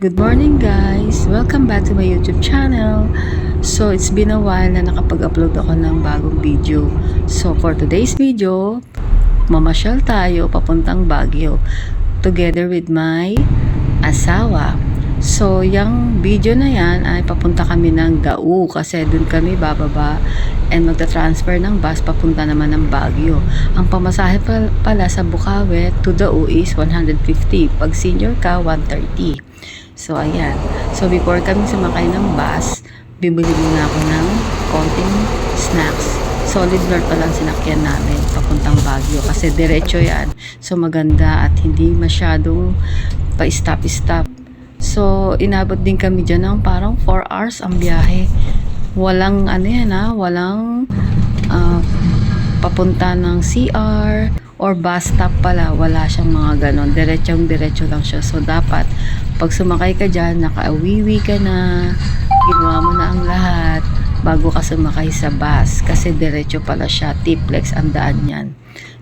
Good morning guys! Welcome back to my YouTube channel. So it's been a while na nakapag-upload ako ng bagong video. So for today's video, mamasyal tayo papuntang Baguio together with my asawa. So yung video na yan ay papunta kami ng Dau kasi dun kami bababa and magta-transfer ng bus papunta naman ng Baguio. Ang pamasahe pala sa Bukawi to Dau is 150. Pag senior ka, 130. So, ayan. So, before kami sumakay ng bus, bibili muna ako ng konting snacks. Solid North pa lang sinakyan namin papuntang Baguio kasi diretso yan. So, maganda at hindi masyadong pa-stop-stop. So, inabot din kami dyan ng parang 4 hours ang biyahe. Walang, walang papunta ng CR or bus stop pala. Wala siyang mga ganon. Diretso lang siya. So, dapat pag sumakay ka dyan, nakauwiwi ka na, ginawa mo na ang lahat bago ka sumakay sa bus. Kasi diretso pala siya. Tiplex ang daan yan.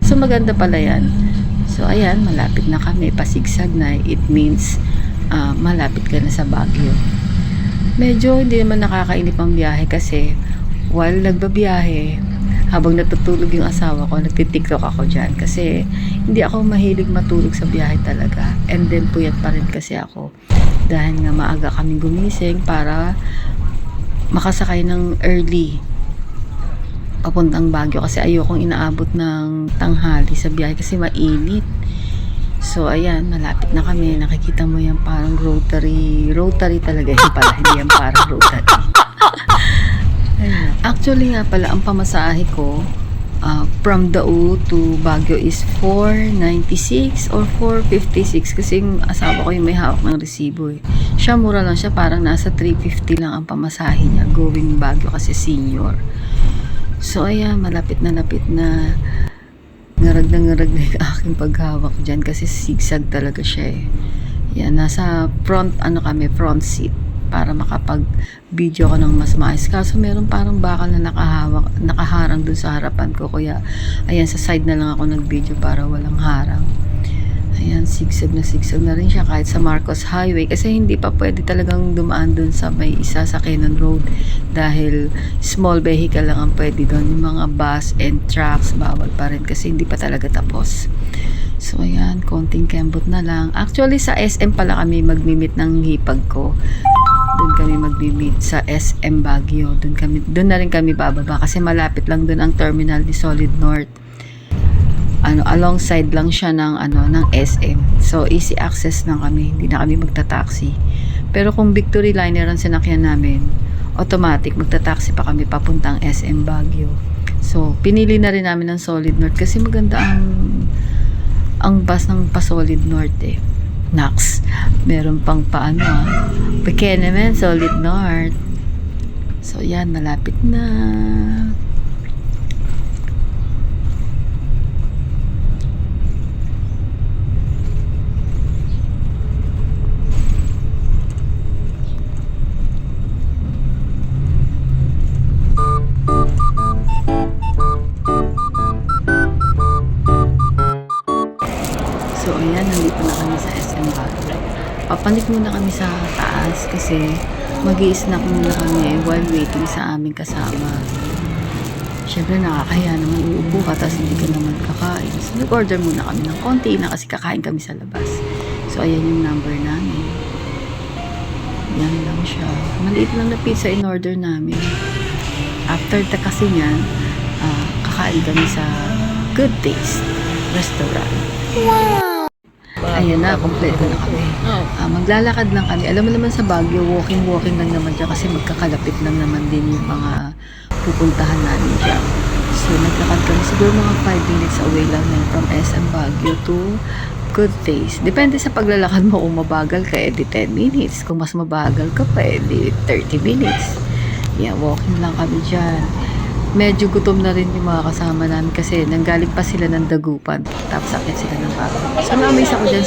So, maganda pala yan. So, ayan, malapit na kami. Pasigsag na. It means, malapit ka na sa Baguio. Medyo hindi naman nakakainip ang biyahe kasi while nagbabiyahe, habang natutulog yung asawa ko, nagtitiktok ako dyan kasi hindi ako mahilig matulog sa biyahe talaga. And then puyat pa rin kasi ako dahil nga maaga kami gumising para makasakay ng early papuntang Baguio kasi ayokong inaabot ng tanghali sa biyahe kasi mainit. So ayan, malapit na kami. Nakikita mo yan parang rotary talaga yun pala, hindi yan parang rotary. Actually nga pala, ang pamasahe ko from Dau to Baguio is 496 or 456 kasi yung asawa ko yung may hawak ng resibo eh. Siya mura lang siya, parang nasa 350 lang ang pamasahe niya going Baguio kasi senior. So ayan, malapit na ngarag na yung aking paghawak dyan kasi zigzag talaga siya eh. Yan, nasa front front seat para makapag-video ko ng mas maayos. Kaso meron parang bakal na nakaharang dun sa harapan ko. Kaya, ayan, sa side na lang ako nag-video para walang harang. Ayan, sigsag na rin siya kahit sa Marcos Highway. Kasi hindi pa pwede talagang dumaan dun sa may isa sa Cannon Road. Dahil small vehicle lang ang pwede dun. Yung mga bus and trucks, bawal pa rin kasi hindi pa talaga tapos. So, ayan, konting kembot na lang. Actually, sa SM pala kami magmimit ng hipag ko. Doon kami magbi-meet sa SM Baguio. Doon na rin kami bababa kasi malapit lang doon ang terminal ni Solid North. Alongside lang siya ng SM. So easy access lang kami, hindi na kami magta-taxi. Pero kung Victory Liner ang sinakyan namin, automatic magta-taxi pa kami papuntang SM Baguio. So pinili na rin namin ng Solid North kasi maganda ang bus ng pa-Solid North eh. Nax, meron pang Pekenemen, Solid North. So yan, malapit na. So ayan, nandito na kami sa SM Baguio. Papanik muna kami sa taas kasi mag-i-snack muna kami while waiting sa aming kasama. Siyempre nakakahiya naman, uupo ka tapos hindi ka naman kakain. So nag-order muna kami ng konti na kasi kakain kami sa labas. So ayan yung number namin. Yan lang siya. Maliit lang na pizza in order namin. After kasi niyan, kakain kami sa Good Taste Restaurant. Wow! Ayun na, kompleto na kami. Maglalakad lang kami. Alam mo naman sa Baguio, walking lang naman dyan kasi magkakalapit lang naman din yung mga pupuntahan namin dyan. So, naglakad kami. Siguro mga 5 minutes away lang yan from SM Baguio to Good Taste. Depende sa paglalakad mo. Kung mabagal ka, edi 10 minutes. Kung mas mabagal ka pa, edi 30 minutes. Yeah, walking lang kami dyan. Medyo gutom na rin yung mga kasama namin kasi nanggaling pa sila ng Dagupan tapos akit sila ng bako. So na-amaze ako dyan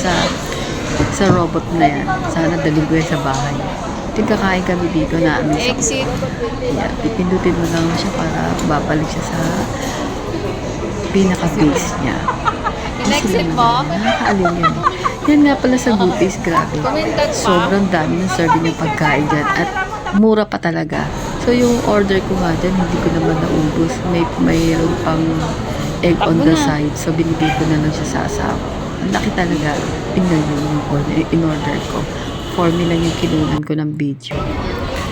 sa robot na yan. Sana daling ko yan sa bahay. Yung kakain kami dito, na-amaze ako. Exit! Yeah, pipindutin mo lang siya para babalik siya sa pinaka-base niya. In-exit mo? Nakakaalin yun. Yan nga pala sa Goodies, grabe. Sobrang dami ng serving ng pagkain dyan at mura pa talaga. So yung order ko nga dyan, hindi ko naman naubos. Mayroon pang egg on the side. So binibig ko na lang siya sa asawa. Ang laki talaga. Tingnan nyo yung in-order ko. 4 lang yung kinunan ko ng video.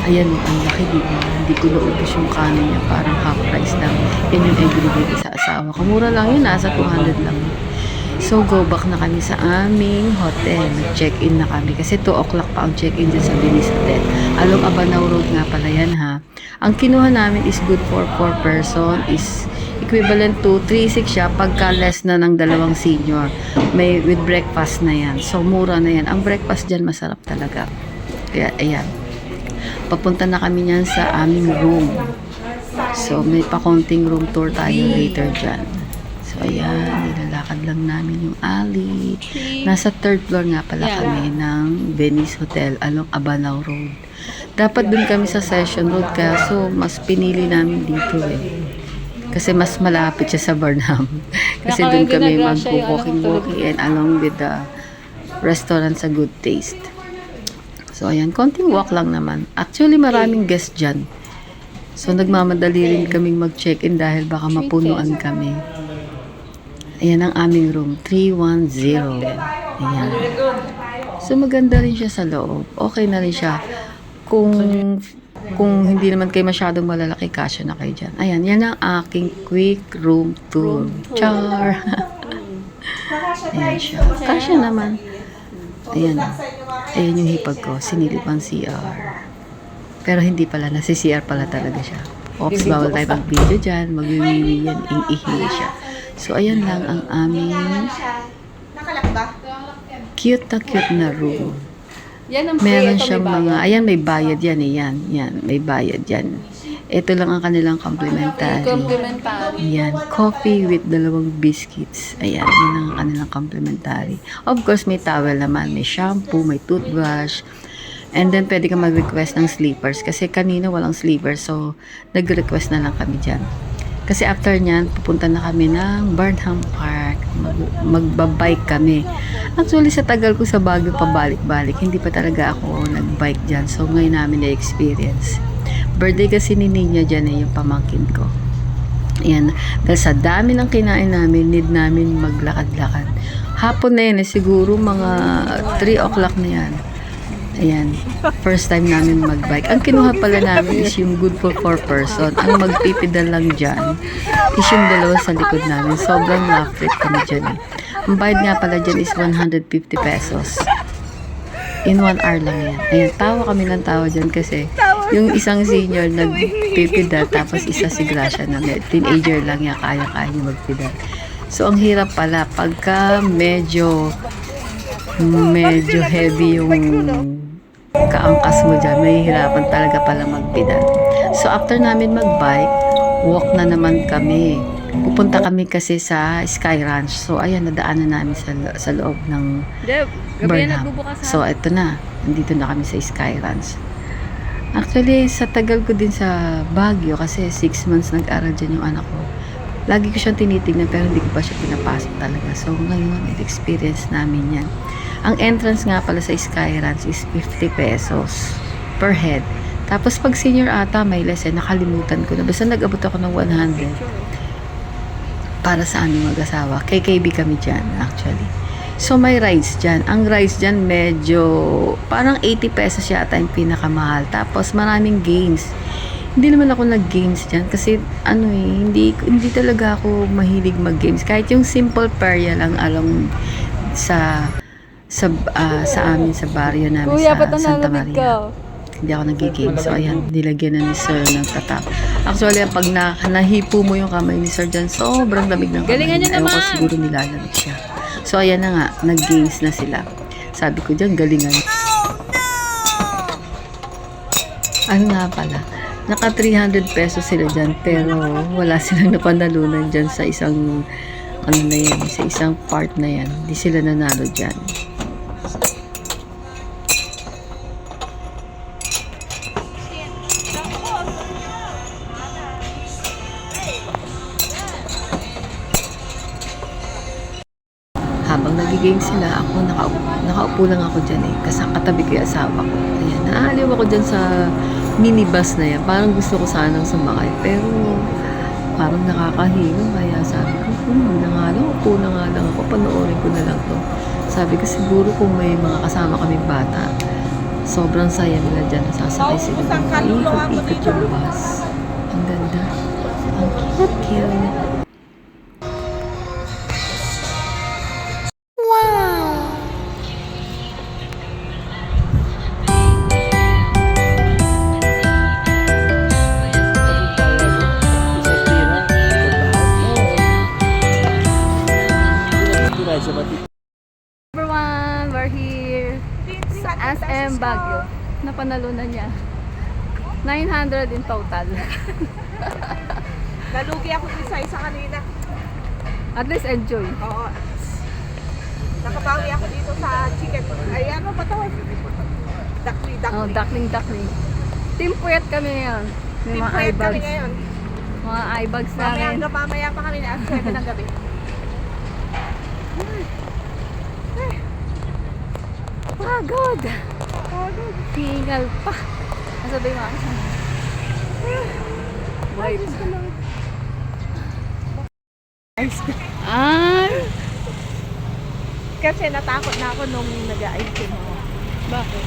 Ayan, ang laki diba? Hindi ko naubos yung kanin niya. Parang half price lang. Yan yung egg binibig ko sa asawa. Kamura lang yun. Nasa 200 lang. So, go back na kami sa aming hotel. Nag-check-in na kami. Kasi 2 o'clock pa ang check-in dyan sa Venice Hotel. Along Abanao Road nga pala yan ha. Ang kinuha namin is good for 4 person. Is equivalent to 3,600 siya pagka less na ng 2 senior. May with breakfast na yan. So, mura na yan. Ang breakfast dyan masarap talaga. Kaya, ayan. Papunta na kami niyan sa aming room. So, may pa-counting room tour tayo later dyan. So, ayan, nilalakad lang namin yung alley. Nasa 3rd floor nga pala kami ng Venice Hotel along Abanao Road. Dapat dun kami sa Session Road, kaya so mas pinili namin dito eh. Kasi mas malapit siya sa Burnham. Kasi dun kami mag-walking and along with the restaurant sa Good Taste. So, ayan, konting walk lang naman. Actually, maraming guests dyan. So, nagmamadali rin kaming mag-check-in dahil baka mapunuan kami. Ayan ang aming room, 310. Ayan. So, maganda rin siya sa loob. Okay na rin siya. Kung hindi naman kayo masyadong malalaki, kasya na kayo dyan. Ayan, yan ang aking quick room tour. Char! Ayan siya. Kasya naman. Ayan. Ayan yung hipag ko. Sinilip ang CR. Pero hindi pala. Nasi CR pala talaga siya. Oops, bawal tayo mag-video dyan. Mag-wiwi yan. Ihi siya. So, ayan lang ang aming cute na room. Meron siyang mga, ayan, may bayad yan eh. Yan, may bayad yan. Ito lang ang kanilang complimentary. Ayan, coffee with 2 biscuits. Ayan, yun ang kanilang complimentary. Of course, may towel naman. May shampoo, may toothbrush. And then, pwede ka mag-request ng sleepers. Kasi kanina walang sleepers. So, nag-request na lang kami dyan. Kasi after nyan, pupunta na kami ng Burnham Park. Magbabike kami. Actually, sa tagal ko sa Baguio pabalik-balik, hindi pa talaga ako nagbike dyan. So, ngayon namin na-experience. Birthday kasi ni Nina dyan eh, yung pamangkin ko. Ayan. Dahil sa dami ng kinain namin, need namin maglakad-lakad. Hapon na yan eh, siguro mga 3 o'clock na yan. Ayan, first time namin magbike. Ang kinuha pala namin is yung good for 4 person. Ang magpipidal lang dyan is yung 2 sa likod namin. Sobrang love trip kami dyan eh. Ang bayad nga pala dyan is 150 pesos. In 1 hour lang yan. Ayan, tawa kami ng tawa dyan kasi yung isang senior nagpipidal tapos isa si Gracia na teenager lang yan, kaya-kaya niya magpidal. So, ang hirap pala pagka medyo heavy yung kaangkas mo dyan, may hirapan talaga pala magpedal. So, after namin magbike, walk na naman kami. Pupunta kami kasi sa Sky Ranch. So, ayan, nadaanan namin sa loob ng Burnham. So, ito na. Nandito na kami sa Sky Ranch. Actually, sa tagal ko din sa Baguio, kasi 6 months nag-aral dyan yung anak ko. Lagi ko siyang tinitignan pero hindi ko pa siya pinapasok talaga. So, ngayon, experience namin yan. Ang entrance nga pala sa Sky Ranch is 50 pesos per head. Tapos pag senior ata, may less eh, nakalimutan ko na. Basta nag-abot ako ng 100 para sa aming mag-asawa. KKB kami dyan, actually. So, may rides dyan. Ang rides dyan, medyo, parang 80 pesos yata yung pinakamahal. Tapos, maraming games. Hindi naman ako nag-games dyan kasi, hindi talaga ako mahilig mag-games. Kahit yung simple perya lang along sa amin sa barrio namin sa Santa Maria. Hindi ako nag-game. So, ayan, nilagyan na ni Sir ng tatap. Actually, pag nahipo mo yung kamay ni Sir dyan, sobrang lamig ng kamay. Galingan niya naman! Ewan ko, siguro nilalamig siya. So, ayan na nga, nag-games na sila. Sabi ko dyan, galingan. Ano nga pala, naka 300 pesos sila dyan, pero wala silang napanalunan dyan sa isang, sa isang part na yan. Hindi sila nanalo dyan. Habang nag-game sila, ako nakaupo lang ako dyan eh. Kasi katabi ko yung asawa ko. Ayan, naaliw ako dyan sa minibus na yan. Parang gusto ko sanang sumakay. Pero parang nakakahilang. Kaya sabi ko, na nga lang, upo na nga lang ako. Panoorin ko na lang to. Sabi ko siguro kung may mga kasama kaming bata, sobrang saya nila dyan. Nasasakay sila dun. Ikot-ikot yung bus. Ang ganda. Ang cute-cute. Everyone, we're here sa SM Baguio. Napanalunan niya. 900 in total. Nalugi ako din sa isa kanina. At least enjoy. Oo. Nakabawi ako dito sa chicken. Ay, ano ba tawag? Dakli. Oh, duckling. Team Puyat kami ngayon. May mga Timpuet eye kami bags. ngayon. Mga eye bags Mamaya namin. hanggang mamaya pa kami na 7 ng gabi. Pagod. Hingal pa. Nasabi mo ako siya. Wait. Ay! Kasi natakot na ako nung nag-ice cream ako. Bakit?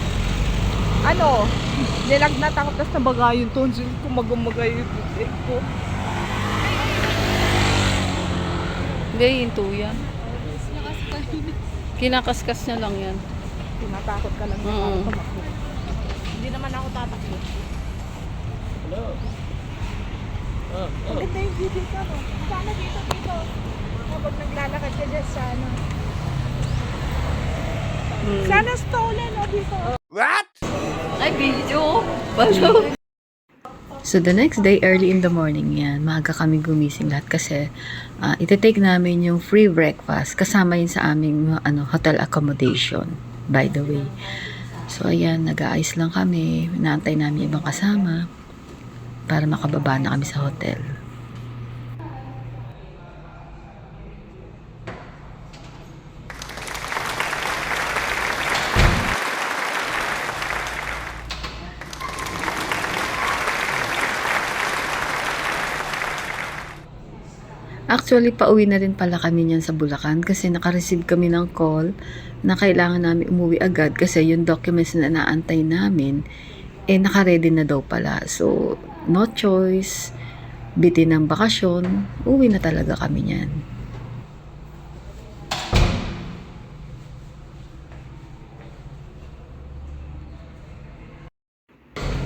Ano? Nilagnat ako tapos nabagayon to. Kumagumagay yung tubig ko. Hindi, hinto yan. Kinakaskas niya lang yan. Tinatakot ka lang na Oo. tumakbo. Hindi naman ako tatakbo. Maganda yung video ka mo. Sana dito. Kapag naglalakad ka dyan sa ano. Sana stolen o dito. Ay, video! Balo! So the next day, early in the morning yan, maaga kami gumising lahat kasi iti-take namin yung free breakfast kasama yun sa aming hotel accommodation, by the way. So ayan, nag-aayos lang kami, inaantay namin ibang kasama para makababa na kami sa hotel. Actually, pauwi na rin pala kami niyan sa Bulacan kasi naka-receive kami ng call na kailangan namin umuwi agad kasi yung documents na naantay namin, naka-ready na daw pala. So, no choice, bitin ng bakasyon, uwi na talaga kami niyan.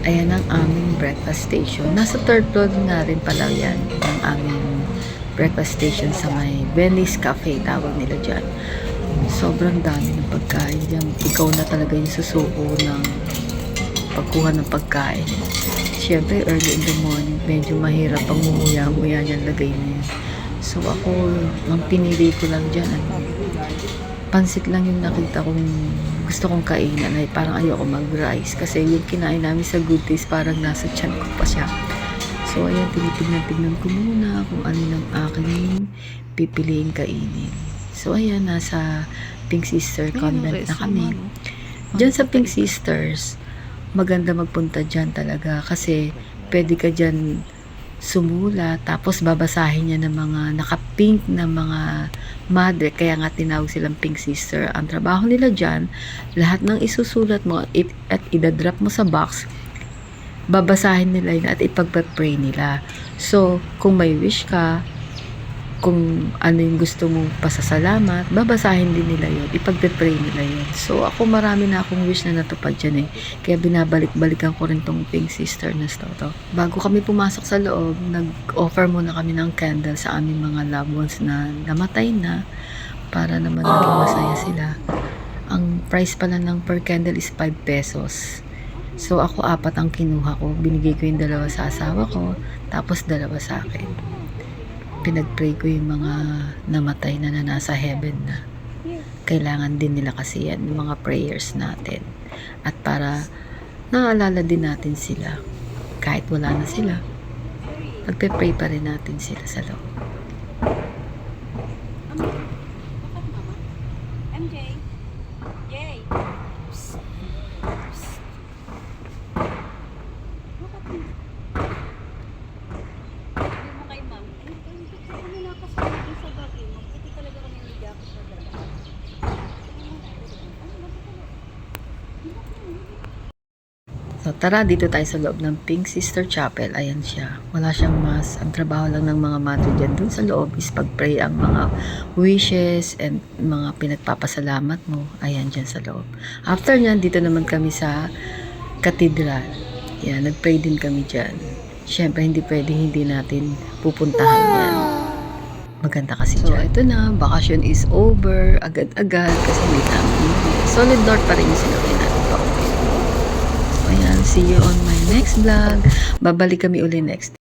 Ayan ang aming breakfast station. Nasa third floor nga rin pala yan, ang aming breakfast station sa may Venice Cafe, tawag nila dyan. Sobrang dami ng pagkain dyan. Ikaw na talaga yung susuko ng pagkuha ng pagkain. Siyempre, early in the morning, medyo mahirap pang mumuya-muya niyan, lagay na yan. So ako, ang pinili ko lang dyan, pansit lang yung nakita kong gusto kong kainan. Ay parang ayoko mag-rice kasi yung kinain namin sa Good Taste parang nasa tiyan ko pa siya. So, ayan, tinitignan ko muna kung ano ng aking pipiliin kainin. So, ayan, nasa Pink Sister Convent na kami. Diyan sa Pink Sisters, maganda magpunta dyan talaga kasi pwede ka dyan sumula tapos babasahin niya ng mga naka-pink na mga madre. Kaya nga tinawag silang Pink Sister. Ang trabaho nila dyan, lahat ng isusulat mo at idadrop mo sa box, babasahin nila yun at ipagpa-pray nila. So, kung may wish ka, kung ano yung gusto mong pasasalamat, babasahin din nila yun, ipagpa-pray nila yun. So, ako marami na akong wish na natupad dyan eh. Kaya binabalik-balikan ko rin tong Pink Sister na to. Bago kami pumasok sa loob, nag-offer muna kami ng candle sa aming mga loved ones na namatay na para naman naging masaya sila. Ang price pala ng per candle is 5 pesos. So, ako 4 ang kinuha ko. Binigay ko yung 2 sa asawa ko, tapos 2 sa akin. Pinag-pray ko yung mga namatay na nasa heaven na. Kailangan din nila kasi yan, yung mga prayers natin. At para naalala din natin sila. Kahit wala na sila, pagpe-pray pa rin natin sila sa loob. So tara, dito tayo sa loob ng Pink Sister Chapel. Ayan siya. Wala siyang mass. Ang trabaho lang ng mga mother dyan dun sa loob is pag-pray ang mga wishes and mga pinagpapasalamat mo. Ayan dyan sa loob. After nyan, dito naman kami sa cathedral. Yan, nag-pray din kami dyan. Siyempre, hindi pwedeng hindi natin pupuntahan yan. Maganda kasi dyan. So, ito na. Vacation is over. Agad-agad kasi hindi namin umuwi. Solid North pa rin yung sinawin natin pa uwi. So, ayan. See you on my next vlog. Babalik kami uli next